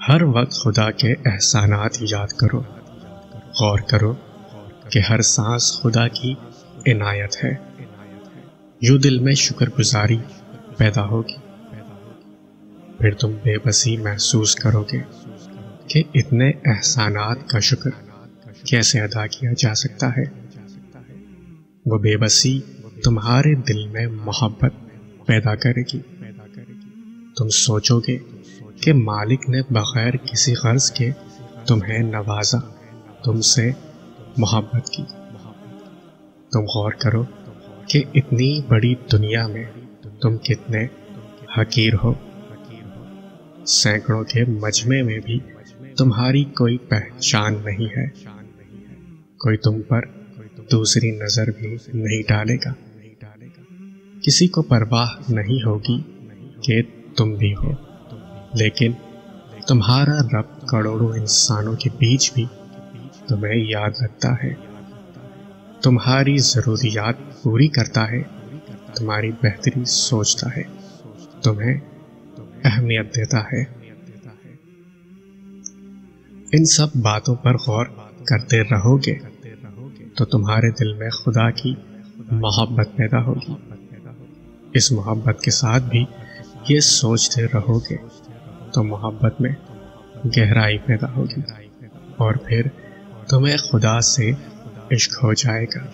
ہر وقت خدا کے احسانات یاد کرو، غور کرو کہ ہر سانس خدا کی عنایت ہے۔ یوں دل میں شکر گزاری پیدا ہوگی، پھر تم بے بسی محسوس کرو گے کہ اتنے احسانات کا شکر کیسے ادا کیا جا سکتا ہے۔ وہ بے بسی تمہارے دل میں محبت پیدا کرے گی۔ تم سوچو گے کہ مالک نے بغیر کسی غرض کے تمہیں نوازا، تم سے محبت کی۔ تم غور کرو کہ اتنی بڑی دنیا میں تم کتنے حقیر ہو۔ سینکڑوں کے مجمع میں بھی تمہاری کوئی پہچان نہیں ہے، کوئی تم پر دوسری نظر بھی نہیں ڈالے گا، کسی کو پرواہ نہیں ہوگی کہ تم بھی ہو۔ لیکن تمہارا رب کروڑوں انسانوں کے بیچ بھی تمہیں یاد رکھتا ہے، تمہاری ضروریات پوری کرتا ہے، تمہاری بہتری سوچتا ہے، تمہیں اہمیت دیتا ہے۔ ان سب باتوں پر غور کرتے رہو گے تو تمہارے دل میں خدا کی محبت پیدا ہوگی۔ اس محبت کے ساتھ بھی یہ سوچتے رہو گے تو محبت میں گہرائی پیدا ہوگی، اور پھر تمہیں خدا سے عشق ہو جائے گا۔